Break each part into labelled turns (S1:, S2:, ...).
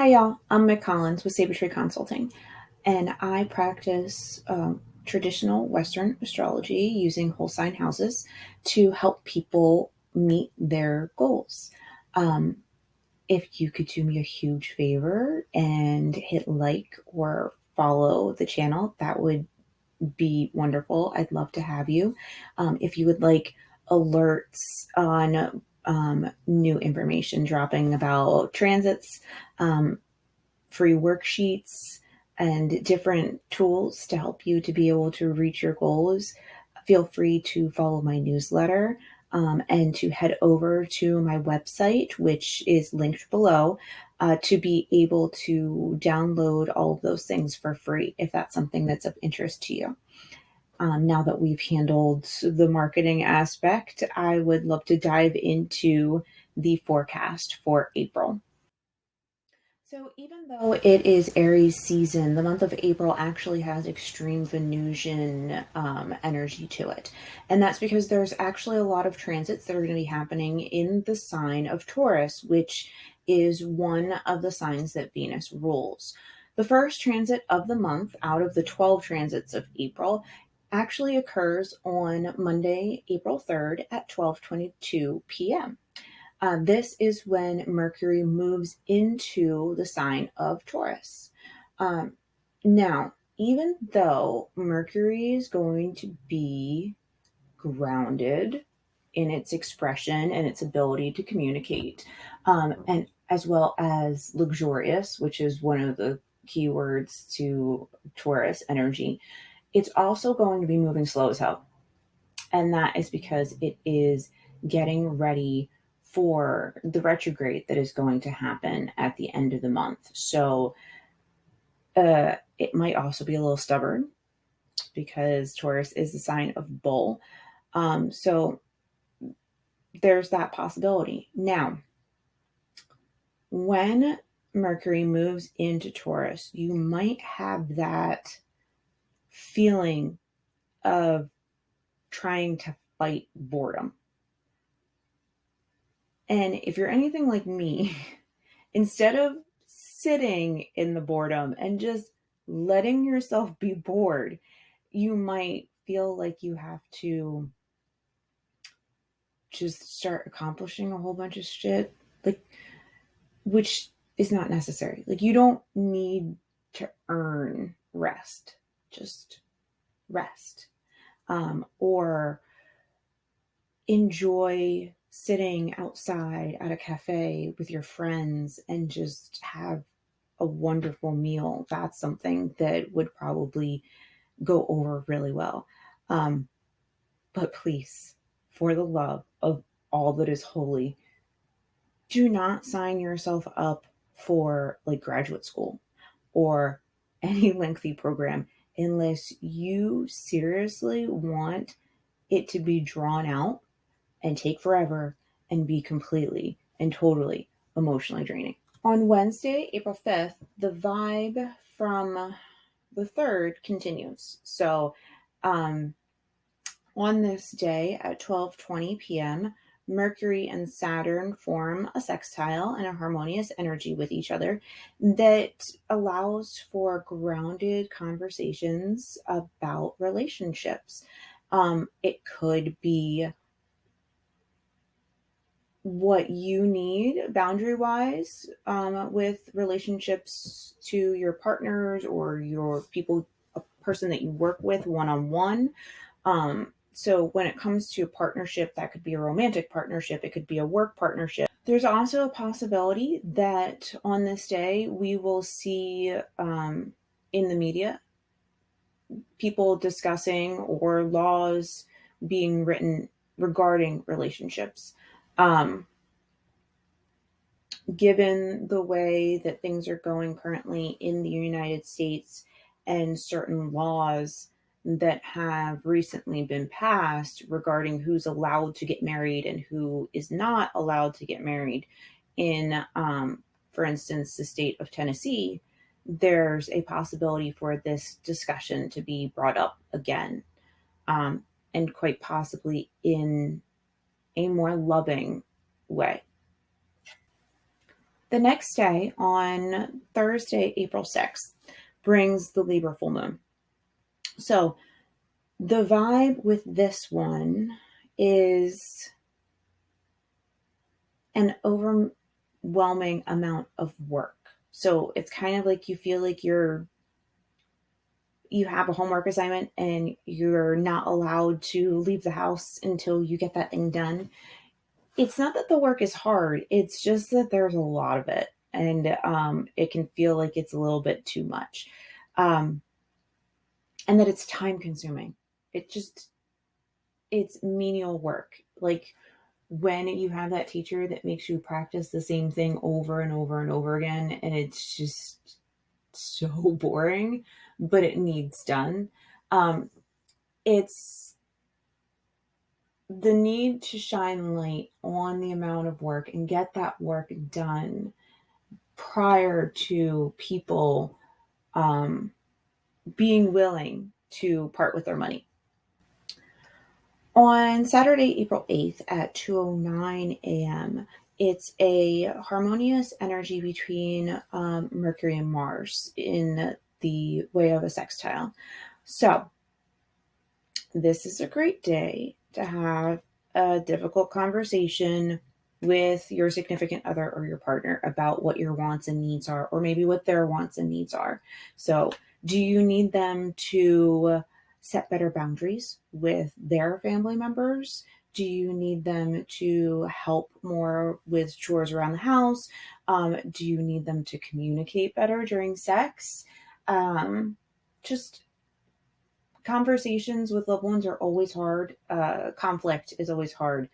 S1: Hi, y'all. I'm Mick Collins with Saber Tree Consulting, and I practice traditional Western astrology using whole sign houses to help people meet their goals. Um, if you could do me a huge favor and hit like or follow the channel, that would be wonderful. I'd love to have you. If you would like alerts on new information dropping about transits, um, free worksheets, and different tools to help you to be able to reach your goals, feel free to follow my newsletter and to head over to my website, which is linked below, to be able to download all of those things for free if that's something that's of interest to you. Now that we've handled the marketing aspect, I would love to dive into the forecast for April. So, even though it is Aries season, the month of April actually has extreme Venusian energy to it. And that's because there's actually a lot of transits that are going to be happening in the sign of Taurus, which is one of the signs that Venus rules. The first transit of the month out of the 12 transits of April actually occurs on Monday, April 3rd at 12:22 p.m. This is when Mercury moves into the sign of Taurus. Um, Now, even though Mercury is going to be grounded in its expression and its ability to communicate, and as well as luxurious, which is one of the keywords to Taurus energy, it's also going to be moving slow as hell. And that is because it is getting ready for the retrograde that is going to happen at the end of the month. So it might also be a little stubborn because Taurus is the sign of bull. So there's that possibility. Now, when Mercury moves into Taurus, you might have that feeling of trying to fight boredom. And if you're anything like me, instead of sitting in the boredom and just letting yourself be bored, you might feel like you have to just start accomplishing a whole bunch of shit, like, which is not necessary. Like, you don't need to earn rest, just rest. Or enjoy sitting outside at a cafe with your friends and just have a wonderful meal. That's something that would probably go over really well. Um, but please, for the love of all that is holy, do not sign yourself up for like graduate school or any lengthy program unless you seriously want it to be drawn out and take forever and be completely and totally emotionally draining. On Wednesday, April 5th, the vibe from the 3rd continues. So, um, on this day at 12:20 p.m., Mercury and Saturn form a sextile and a harmonious energy with each other that allows for grounded conversations about relationships. It could be what you need boundary wise with relationships to your partners or your people, a person that you work with one on one. So when it comes to a partnership, that could be a romantic partnership, it could be a work partnership. There's also a possibility that on this day we will see in the media people discussing or laws being written regarding relationships. Um, Given the way that things are going currently in the United States and certain laws that have recently been passed regarding who's allowed to get married and who is not allowed to get married in, for instance, the state of Tennessee, there's a possibility for this discussion to be brought up again, um, and quite possibly in a more loving way. The next day, on Thursday, April 6th, brings the Libra full moon. So the vibe with this one is an overwhelming amount of work. So it's kind of like you feel like you have a homework assignment and you're not allowed to leave the house until you get that thing done. It's not that the work is hard, it's just that there's a lot of it, and it can feel like it's a little bit too much, um, and that it's time consuming. It just it's menial work. Like when you have that teacher that makes you practice the same thing over and over and over again, and it's just so boring, but it needs done. It's the need to shine light on the amount of work and get that work done prior to people um, being willing to part with their money. On Saturday, April 8th at 2:09 a.m., it's a harmonious energy between Mercury and Mars in the way of a sextile. So, this is a great day to have a difficult conversation with your significant other or your partner about what your wants and needs are, or maybe what their wants and needs are. So, do you need them to set better boundaries with their family members? Do you need them to help more with chores around the house? Do you need them to communicate better during sex? Just conversations with loved ones are always hard. Conflict is always hard.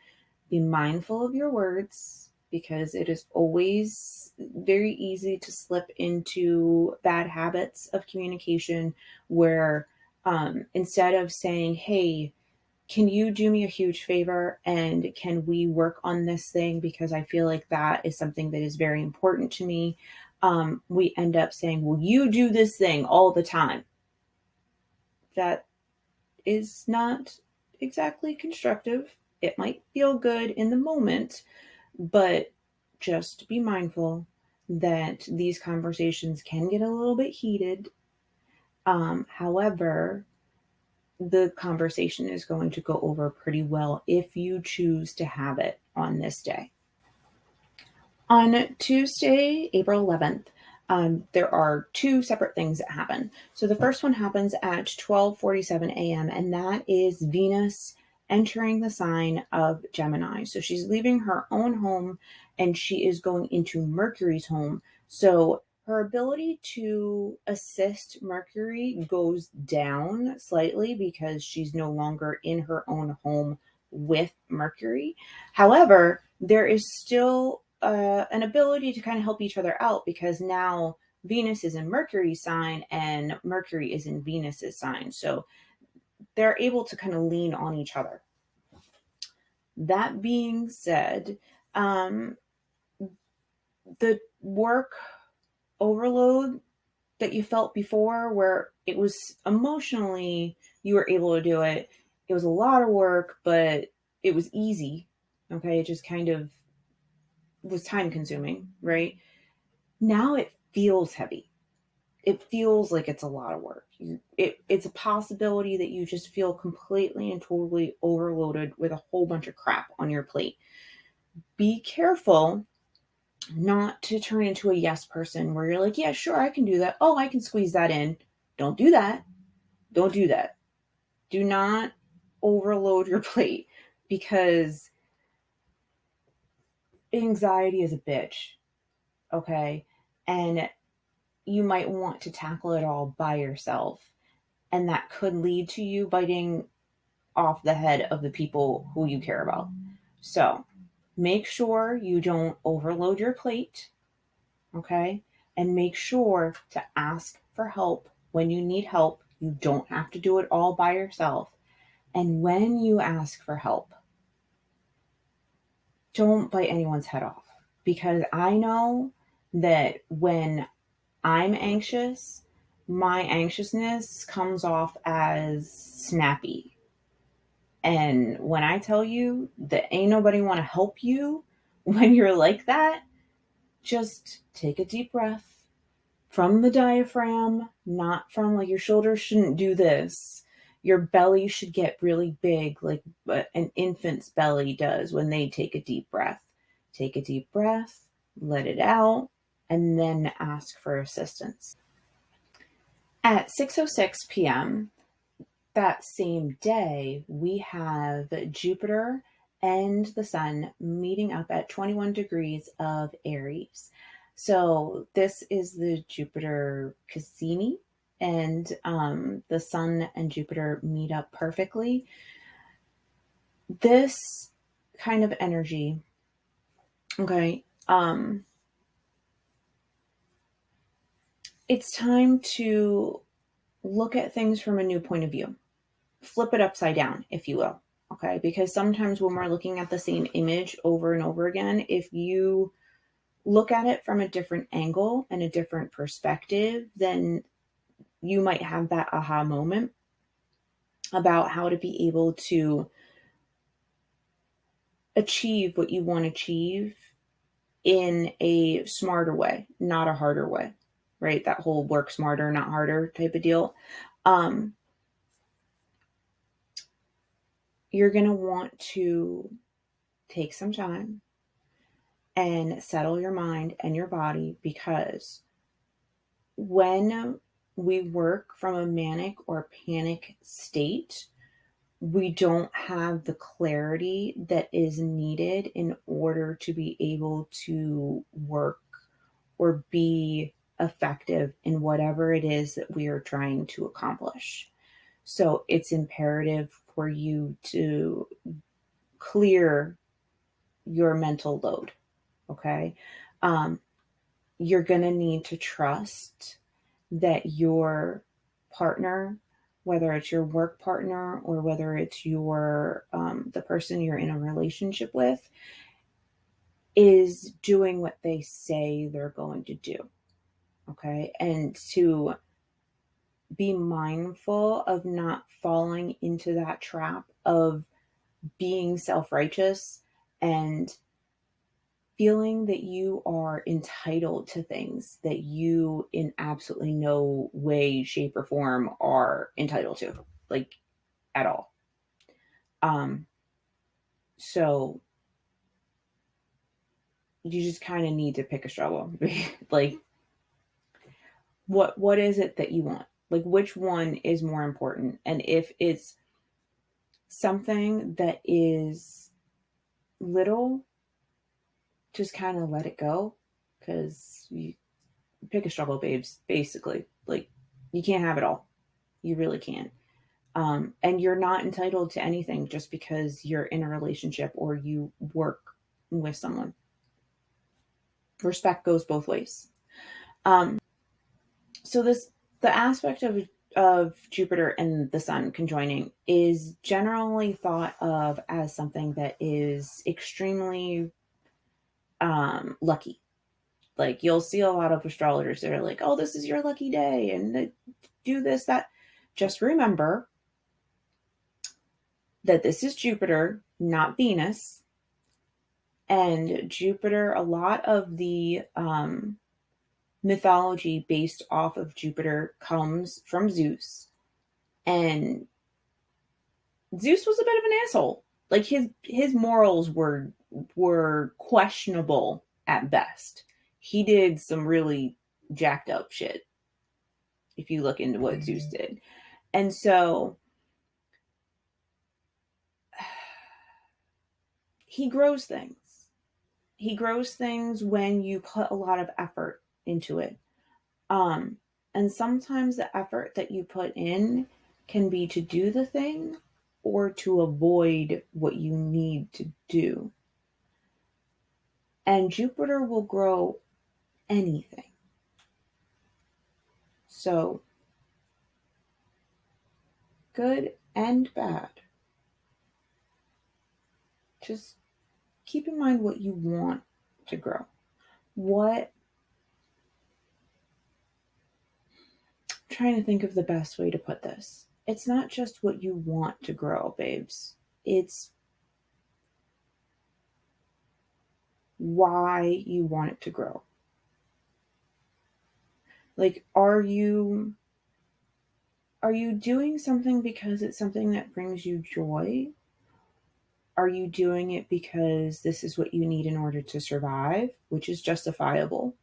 S1: Be mindful of your words because it is always very easy to slip into bad habits of communication where instead of saying, hey, can you do me a huge favor and can we work on this thing because I feel like that is something that is very important to me, we end up saying, well, you do this thing all the time. That is not exactly constructive. It might feel good in the moment, but just be mindful that these conversations can get a little bit heated. However, the conversation is going to go over pretty well if you choose to have it on this day. On Tuesday, April 11th, there are two separate things that happen. So the first one happens at 12:47 a.m., and that is Venus entering the sign of Gemini. So she's leaving her own home and she is going into Mercury's home. So her ability to assist Mercury goes down slightly because she's no longer in her own home with Mercury. However, there is still an ability to kind of help each other out because now Venus is in Mercury's sign and Mercury is in Venus's sign. So they're able to kind of lean on each other. That being said, the work overload that you felt before, where it was emotionally, you were able to do it. It was a lot of work, but it was easy. Okay. It just kind of was time consuming, right? Now it feels heavy. It feels like it's a lot of work. It's a possibility that you just feel completely and totally overloaded with a whole bunch of crap on your plate. Be careful not to turn into a yes person where you're like, yeah, sure, I can do that. Oh, I can squeeze that in. Don't do that. Don't do that. Do not overload your plate because anxiety is a bitch. Okay. And you might want to tackle it all by yourself. And that could lead to you biting off the head of the people who you care about. So make sure you don't overload your plate, okay? And make sure to ask for help when you need help. You don't have to do it all by yourself. And when you ask for help, don't bite anyone's head off because I know that when I'm anxious, my anxiousness comes off as snappy. And when I tell you that ain't nobody want to help you when you're like that, just take a deep breath from the diaphragm, not from like your shoulders shouldn't do this. Your belly should get really big, like an infant's belly does when they take a deep breath. Take a deep breath, let it out, and then ask for assistance. At 6:06 p.m., that same day, we have Jupiter and the Sun meeting up at 21 degrees of Aries. So this is the Jupiter Cassini, and the Sun and Jupiter meet up perfectly. This kind of energy, okay, it's time to look at things from a new point of view. Flip it upside down, if you will. Okay. Because sometimes when we're looking at the same image over and over again, if you look at it from a different angle and a different perspective, then you might have that aha moment about how to be able to achieve what you want to achieve in a smarter way, not a harder way, right? That whole work smarter, not harder type of deal. You're going to want to take some time and settle your mind and your body, because when we work from a manic or panic state, we don't have the clarity that is needed in order to be able to work or be effective in whatever it is that we are trying to accomplish. So it's imperative for you to clear your mental load. Okay. You're going to need to trust that your partner, whether it's your work partner or whether it's your the person you're in a relationship with, is doing what they say they're going to do. Okay. And to be mindful of not falling into that trap of being self-righteous and feeling that you are entitled to things that you in absolutely no way, shape, or form are entitled to, like at all. So you just kind of need to pick a struggle. Like what is it that you want? Like which one is more important? And if it's something that is little, just kind of let it go, because you pick a struggle, babes, basically. Like you can't have it all. You really can't. And you're not entitled to anything just because you're in a relationship or you work with someone. Respect goes both ways. So the aspect of Jupiter and the Sun conjoining is generally thought of as something that is extremely lucky. Like you'll see a lot of astrologers that are like, "Oh, this is your lucky day," and do this, that. Just remember that this is Jupiter, not Venus. And Jupiter, a lot of the mythology based off of Jupiter comes from Zeus. And Zeus was a bit of an asshole. Like his morals were questionable at best. He did some really jacked up shit if you look into what Zeus did. And so he grows things. He grows things when you put a lot of effort into it. And sometimes the effort that you put in can be to do the thing or to avoid what you need to do. And Jupiter will grow anything. So, good and bad. Just keep in mind what you want to grow. What, I'm trying to think of the best way to put this. It's not just what you want to grow, babes. It's why you want it to grow. Like, are you doing something because it's something that brings you joy? Are you doing it because this is what you need in order to survive, which is justifiable?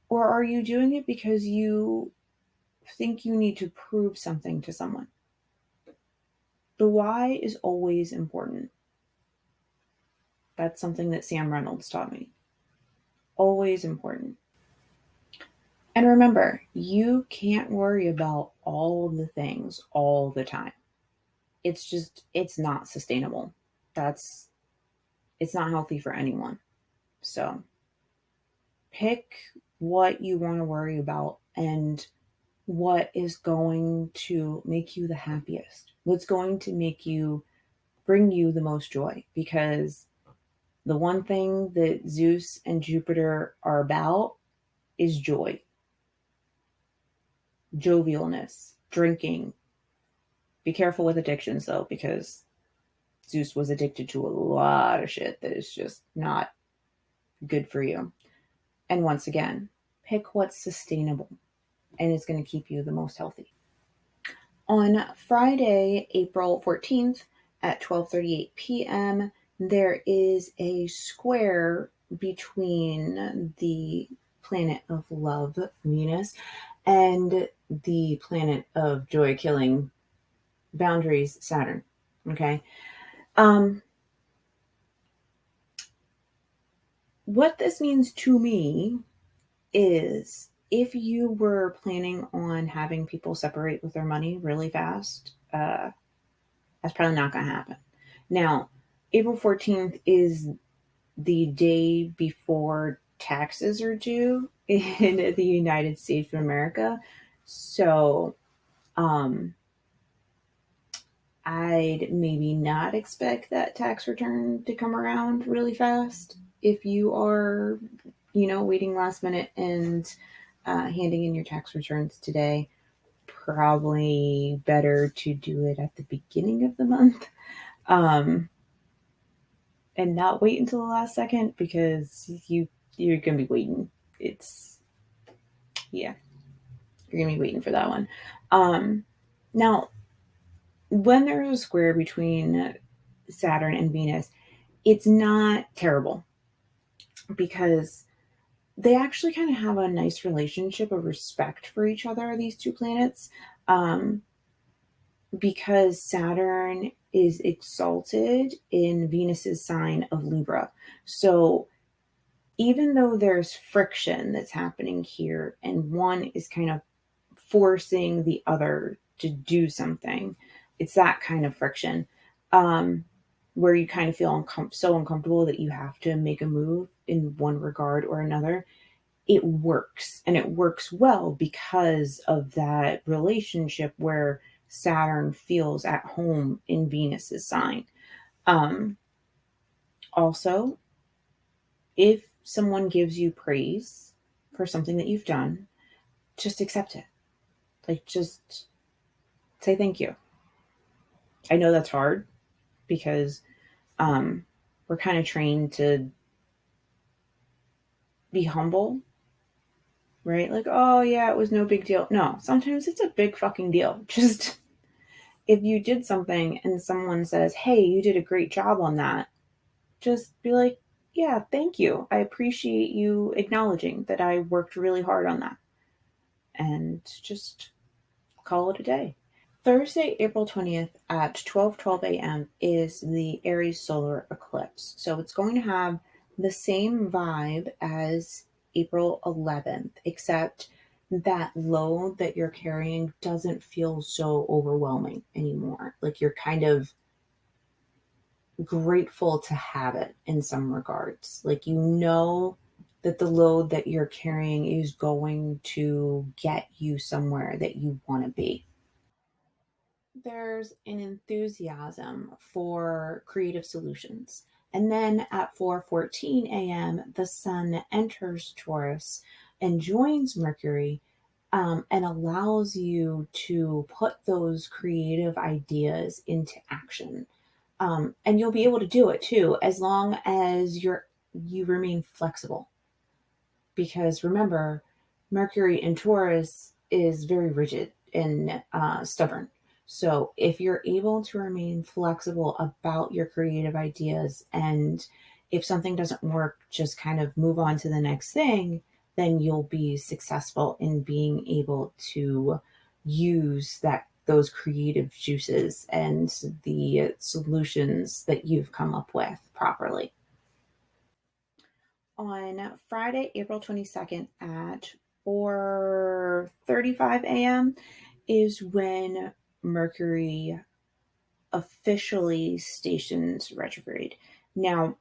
S1: Or are you doing it because you think you need to prove something to someone? The why is always important. That's something that Sam Reynolds taught me. Always important. And remember, you can't worry about all the things all the time. It's not sustainable. That's, it's not healthy for anyone. So pick what you want to worry about and what is going to make you the happiest. What's going to make you bring you the most joy, because the one thing that Zeus and Jupiter are about is joy, jovialness, drinking. Be careful with addictions though, because Zeus was addicted to a lot of shit that is just not good for you. And once again, pick what's sustainable and is going to keep you the most healthy. On Friday, April 14th at 12:38 p.m., there is a square between the planet of love, Venus, and the planet of joy killing boundaries, Saturn. Okay. Um, what this means to me is if you were planning on having people separate with their money really fast, that's probably not going to happen. Now, April 14th is the day before taxes are due in the United States of America. So, um, I'd maybe not expect that tax return to come around really fast if you are, waiting last minute and handing in your tax returns today. Probably better to do it at the beginning of the month. Um, and not wait until the last second, because you're gonna be waiting. It's Yeah, you're gonna be waiting for that one. Now, when there's a square between Saturn and Venus, it's not terrible, because they actually kind of have a nice relationship of respect for each other, these two planets, um, because Saturn is exalted in Venus's sign of Libra. So even though there's friction that's happening here and one is kind of forcing the other to do something, it's that kind of friction, um, where you kind of feel so uncomfortable that you have to make a move in one regard or another. It works, and it works well because of that relationship where Saturn feels at home in Venus's sign. Um, Also, if someone gives you praise for something that you've done, just accept it. Like, just say thank you. I know that's hard because um, we're kind of trained to be humble, right? Like, oh, yeah, it was no big deal. No, sometimes it's a big fucking deal. Just if you did something and someone says, hey, you did a great job on that, just be like, yeah, thank you. I appreciate you acknowledging that I worked really hard on that. And just call it a day. Thursday, April 20th at 12:12 a.m. is the Aries solar eclipse. So it's going to have the same vibe as April 11th, except that load that you're carrying doesn't feel so overwhelming anymore. Like, you're kind of grateful to have it in some regards. Like, that the load that you're carrying is going to get you somewhere that you want to be. There's an enthusiasm for creative solutions. And then at 4:14 a.m., the sun enters Taurus and joins Mercury, and allows you to put those creative ideas into action. And you'll be able to do it too, as long as you remain flexible. Because remember, Mercury in Taurus is very rigid and stubborn. So if you're able to remain flexible about your creative ideas, and if something doesn't work, just kind of move on to the next thing, then you'll be successful in being able to use those creative juices and the solutions that you've come up with properly. On Friday, April 22nd at 4:35 a.m. is when Mercury officially stations retrograde. Now,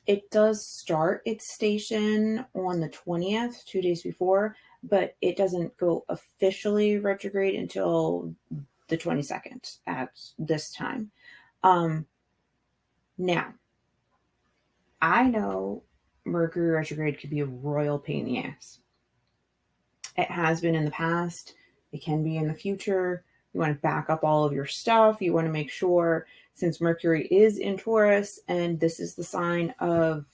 S1: it does start its station on the 20th, 2 days before, but it doesn't go officially retrograde until the 22nd at this time. Um, Now, I know Mercury retrograde could be a royal pain in the ass. It has been in the past. It can be in the future. You want to back up all of your stuff. You want to make sure, since Mercury is in Taurus and this is the sign of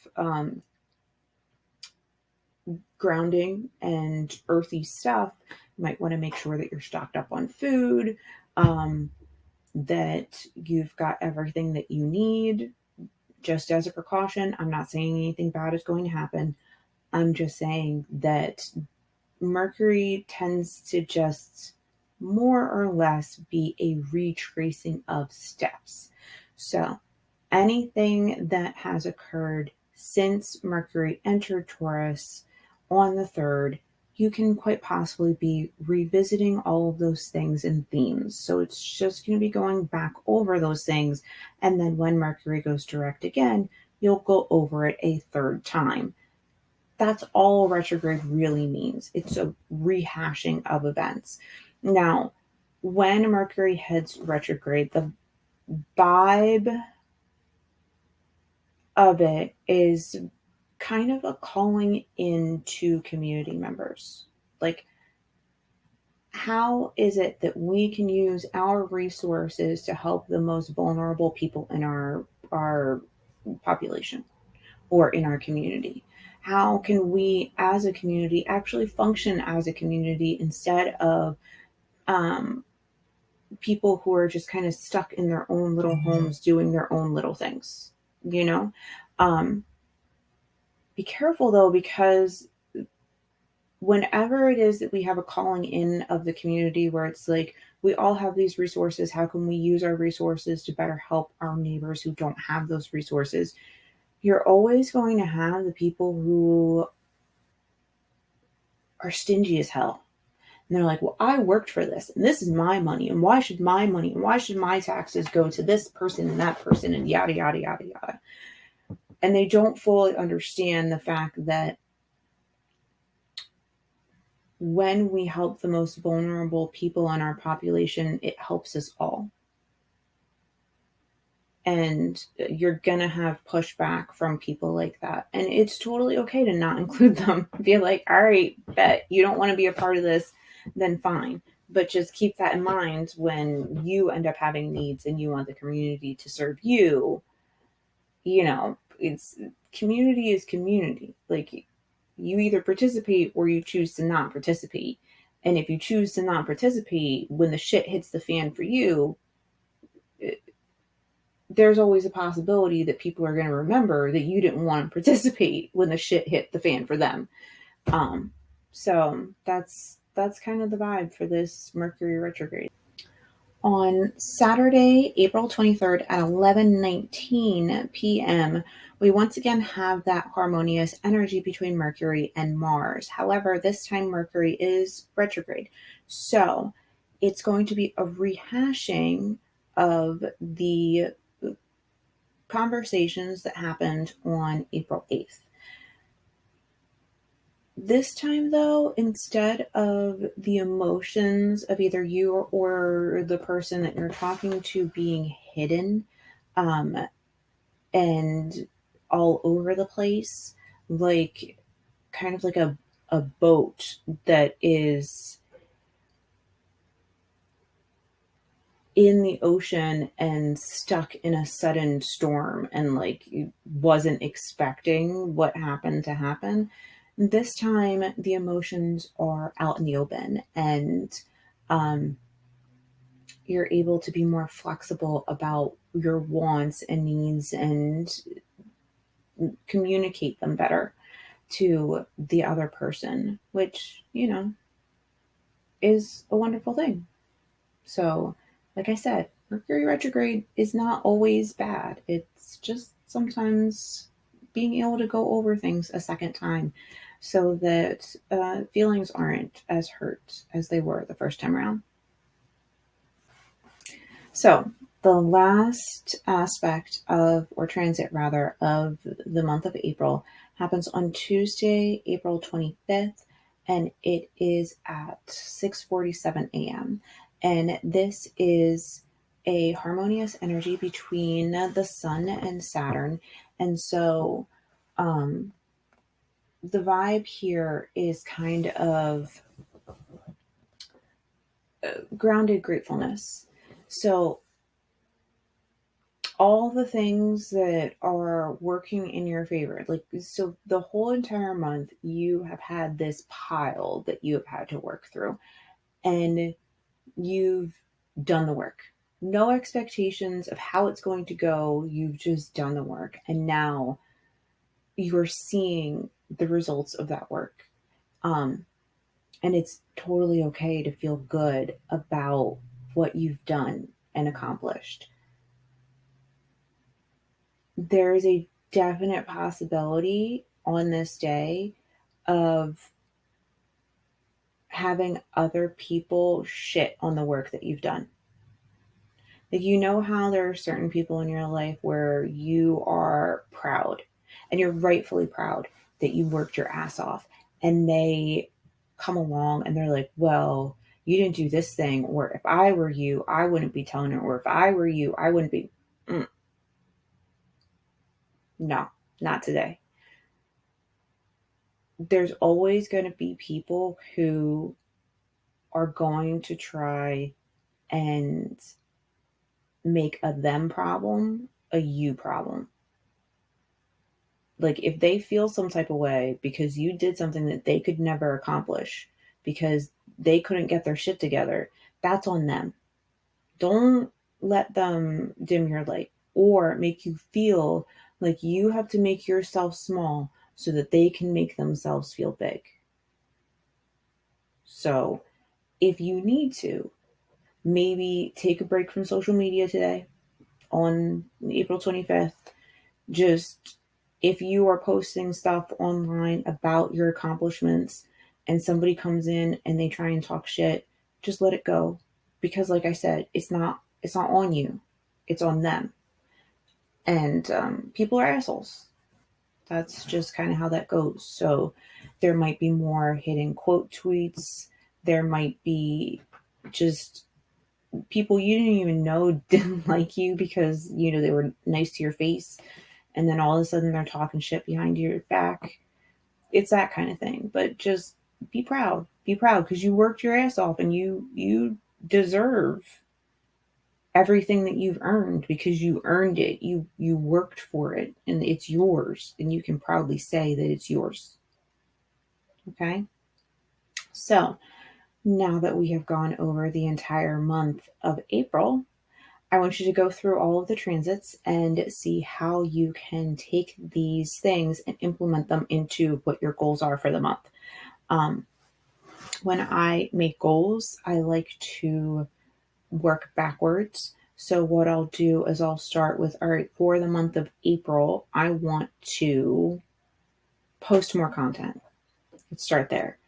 S1: grounding and earthy stuff, you might want to make sure that you're stocked up on food, that you've got everything that you need. Just as a precaution, I'm not saying anything bad is going to happen. I'm just saying that Mercury tends to just more or less be a retracing of steps. So, anything that has occurred since Mercury entered Taurus on the 3rd, you can quite possibly be revisiting all of those things and themes. So, it's just going to be going back over those things. And then when Mercury goes direct again, you'll go over it a third time. That's all retrograde really means. It's a rehashing of events. Now, when Mercury heads retrograde, the vibe of it is kind of a calling into community members. Like, how is it that we can use our resources to help the most vulnerable people in our population or in our community? How can we as a community actually function as a community instead of um, people who are just kind of stuck in their own little homes doing their own little things, you know? Um, be careful though, because whenever it is that we have a calling in of the community where it's like, we all have these resources, how can we use our resources to better help our neighbors who don't have those resources? You're always going to have the people who are stingy as hell. And they're like, well, I worked for this, and this is my money, and why should my money, and why should my taxes go to this person and that person, and yada, yada, yada, yada. And they don't fully understand the fact that when we help the most vulnerable people in our population, it helps us all. And you're gonna have pushback from people like that. And it's totally okay to not include them. Be like, all right, bet you don't want to be a part of this, then fine. But just keep that in mind when you end up having needs and you want the community to serve you. It's community is community. Like, you either participate or you choose to not participate. And if you choose to not participate, when the shit hits the fan for you, there's always a possibility that people are going to remember that you didn't want to participate when the shit hit the fan for them. Um, so that's kind of the vibe for this Mercury retrograde. On Saturday, April 23rd at 11:19 p.m., we once again have that harmonious energy between Mercury and Mars. However, this time Mercury is retrograde. So it's going to be a rehashing of the conversations that happened on April 8th. This time, though, instead of the emotions of either you or the person that you're talking to being hidden um, and all over the place, like kind of like a boat that is in the ocean and stuck in a sudden storm and like wasn't expecting what happened to happen. This time, the emotions are out in the open, and um, you're able to be more flexible about your wants and needs and communicate them better to the other person, which, is a wonderful thing. So, like I said, Mercury retrograde is not always bad. It's just sometimes being able to go over things a second time so that feelings aren't as hurt as they were the first time around. So, the last aspect of, or transit rather, of the month of April happens on Tuesday, April 25th, and it is at 6:47 a.m. And this is a harmonious energy between the sun and Saturn. And so, um, the vibe here is kind of grounded gratefulness. So, all the things that are working in your favor. Like, so the whole entire month, you have had this pile that you have had to work through, and you've done the work. No expectations of how it's going to go. You've just done the work. And now you're seeing the results of that work. Um, and it's totally okay to feel good about what you've done and accomplished. There is a definite possibility on this day of having other people shit on the work that you've done. Like, how there are certain people in your life where you are proud and you're rightfully proud that you worked your ass off, and they come along and they're like, well, you didn't do this thing, or if I were you, I wouldn't be telling her, or if I were you, I wouldn't be. Mm, no, not today. There's always going to be people who are going to try and make a them problem a you problem. Like, if they feel some type of way because you did something that they could never accomplish because they couldn't get their shit together, that's on them. Don't let them dim your light or make you feel like you have to make yourself small so that they can make themselves feel big. So, if you need to, maybe take a break from social media today on April 25th. Just, if you are posting stuff online about your accomplishments and somebody comes in and they try and talk shit, just let it go. Because like I said, it's not on you. It's on them. And people are assholes. That's just kind of how that goes. So there might be more hidden quote tweets. There might be just people you didn't even know didn't like you because they were nice to your face, and then all of a sudden they're talking shit behind your back. It's that kind of thing. But just be proud because you worked your ass off, and you deserve everything that you've earned because you earned it. You worked for it, and it's yours, and you can proudly say that it's yours. Okay, so now that we have gone over the entire month of April, I want you to go through all of the transits and see how you can take these things and implement them into what your goals are for the month. Um, when I make goals, I like to work backwards. So, what I'll do is I'll start with, all right, for the month of April, I want to post more content. Let's start there.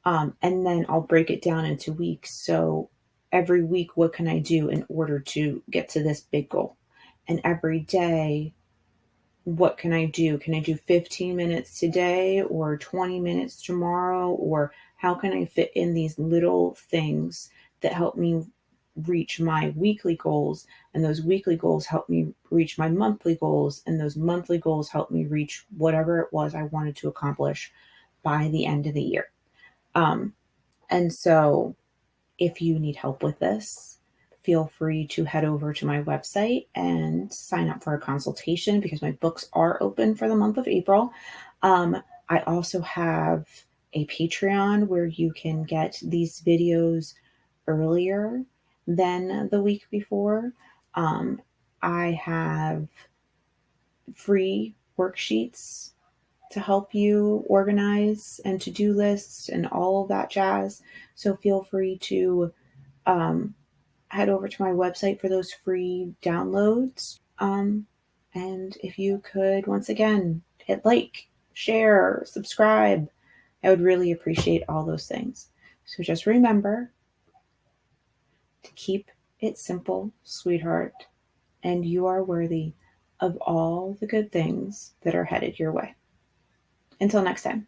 S1: And then I'll break it down into weeks. So every week, what can I do in order to get to this big goal? And every day, what can I do? Can I do 15 minutes today or 20 minutes tomorrow? Or how can I fit in these little things that help me reach my weekly goals? And those weekly goals help me reach my monthly goals. And those monthly goals help me reach whatever it was I wanted to accomplish by the end of the year. Um, and so, if you need help with this, feel free to head over to my website and sign up for a consultation because my books are open for the month of April. Um, I also have a Patreon where you can get these videos earlier than the week before. Um, I have free worksheets to help you organize and to do lists and all of that jazz. So feel free to um, head over to my website for those free downloads. And if you could, once again, hit like, share, subscribe, I would really appreciate all those things. So just remember to keep it simple, sweetheart, and you are worthy of all the good things that are headed your way. Until next time.